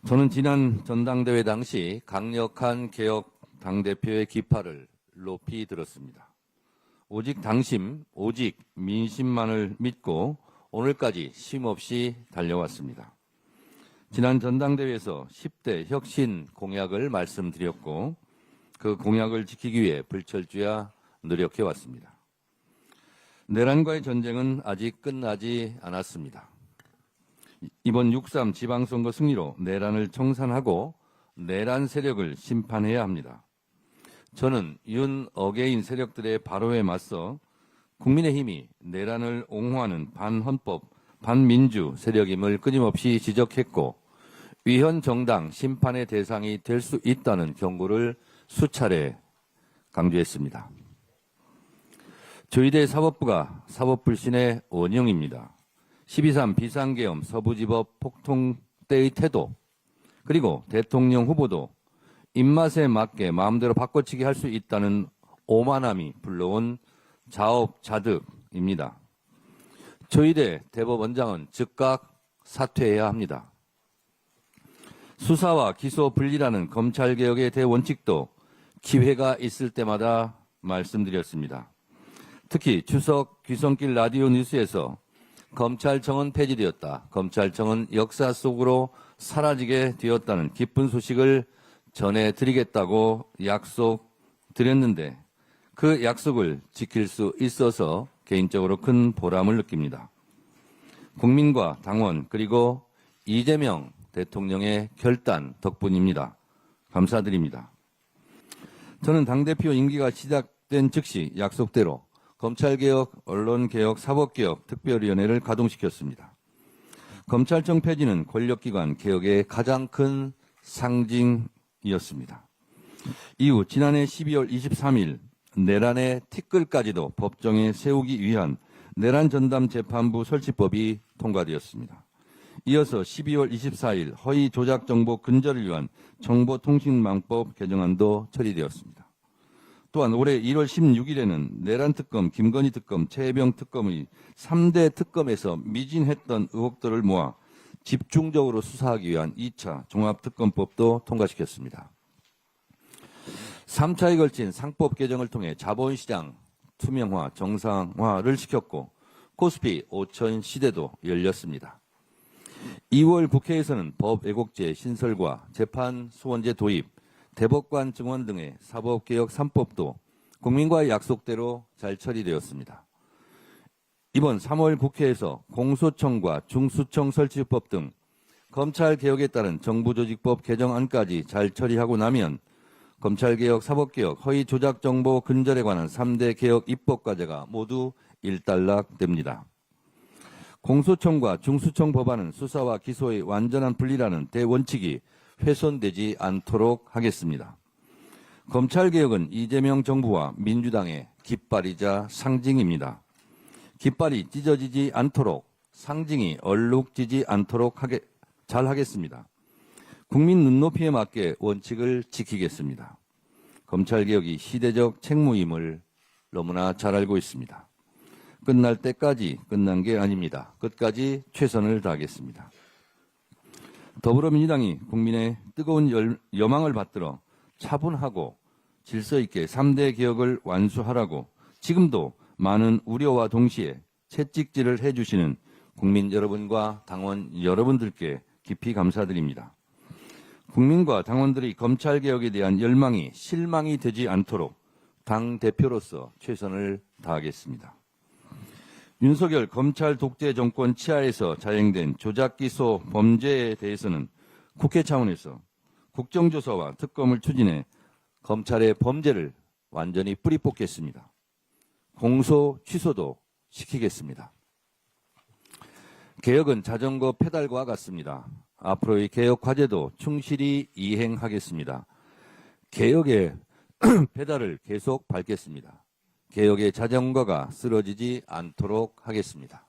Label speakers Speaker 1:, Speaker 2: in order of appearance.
Speaker 1: 저는 지난 전당대회 당시 강력한 개혁 당대표의 기파를 높이 들었습니다. 오직 당심, 오직 민심만을 믿고 오늘까지 쉼없이 달려왔습니다. 지난 전당대회에서 10대 혁신 공약을 말씀드렸고 그 공약을 지키기 위해 불철주야 노력해왔습니다. 내란과의 전쟁은 아직 끝나지 않았습니다. 이번 6.3 지방선거 승리로 내란을 청산하고 내란 세력을 심판해야 합니다. 저는 윤 어게인 세력들의 발호에 맞서 국민의힘이 내란을 옹호하는 반헌법, 반민주 세력임을 끊임없이 지적했고 위헌 정당 심판의 대상이 될 수 있다는 경고를 수차례 강조했습니다. 조희대 사법부가 사법불신의 원형입니다. 12.3 비상계엄 서부지법 폭동 때의 태도, 그리고 대통령 후보도 입맛에 맞게 마음대로 바꿔치기 할 수 있다는 오만함이 불러온 자업자득입니다. 조희대 대법원장은 즉각 사퇴해야 합니다. 수사와 기소 분리라는 검찰개혁의 대원칙도 기회가 있을 때마다 말씀드렸습니다. 특히 추석 귀성길 라디오 뉴스에서 검찰청은 폐지되었다, 검찰청은 역사 속으로 사라지게 되었다는 기쁜 소식을 전해드리겠다고 약속드렸는데 그 약속을 지킬 수 있어서 개인적으로 큰 보람을 느낍니다. 국민과 당원 그리고 이재명 대통령의 결단 덕분입니다. 감사드립니다. 저는 당대표 임기가 시작된 즉시 약속대로 검찰개혁, 언론개혁, 사법개혁 특별위원회를 가동시켰습니다. 검찰청 폐지는 권력기관 개혁의 가장 큰 상징이었습니다. 이후 지난해 12월 23일 내란의 티끌까지도 법정에 세우기 위한 내란전담재판부 설치법이 통과되었습니다. 이어서 12월 24일 허위 조작 정보 근절을 위한 정보통신망법 개정안도 처리되었습니다. 또한 올해 1월 16일에는 내란특검, 김건희 특검, 최혜병 특검의 3대 특검에서 미진했던 의혹들을 모아 집중적으로 수사하기 위한 2차 종합특검법도 통과시켰습니다. 3차에 걸친 상법 개정을 통해 자본시장 투명화, 정상화를 시켰고 코스피 5천 시대도 열렸습니다. 2월 국회에서는 법애국제 신설과 재판소원제 도입, 대법관 증원 등의 사법개혁 3법도 국민과의 약속대로 잘 처리되었습니다. 이번 3월 국회에서 공소청과 중수청 설치법 등 검찰개혁에 따른 정부조직법 개정안까지 잘 처리하고 나면 검찰개혁, 사법개혁, 허위조작정보 근절에 관한 3대 개혁 입법과제가 모두 일단락됩니다. 공소청과 중수청 법안은 수사와 기소의 완전한 분리라는 대원칙이 훼손되지 않도록 하겠습니다. 검찰개혁은 이재명 정부와 민주당의 깃발이자 상징입니다. 깃발이 찢어지지 않도록, 상징이 얼룩지지 않도록 잘 하겠습니다. 국민 눈높이에 맞게 원칙을 지키겠습니다. 검찰개혁이 시대적 책무임을 너무나 잘 알고 있습니다. 끝날 때까지 끝난 게 아닙니다. 끝까지 최선을 다하겠습니다. 더불어민주당이 국민의 뜨거운 여망을 받들어 차분하고 질서 있게 3대 개혁을 완수하라고 지금도 많은 우려와 동시에 채찍질을 해주시는 국민 여러분과 당원 여러분들께 깊이 감사드립니다. 국민과 당원들의 검찰개혁에 대한 열망이 실망이 되지 않도록 당대표로서 최선을 다하겠습니다. 윤석열 검찰 독재 정권 치하에서 자행된 조작기소 범죄에 대해서는 국회 차원에서 국정조사와 특검을 추진해 검찰의 범죄를 완전히 뿌리 뽑겠습니다. 공소 취소도 시키겠습니다. 개혁은 자전거 페달과 같습니다. 앞으로의 개혁 과제도 충실히 이행하겠습니다. 개혁의 페달을 계속 밟겠습니다. 개혁의 자전거가 쓰러지지 않도록 하겠습니다.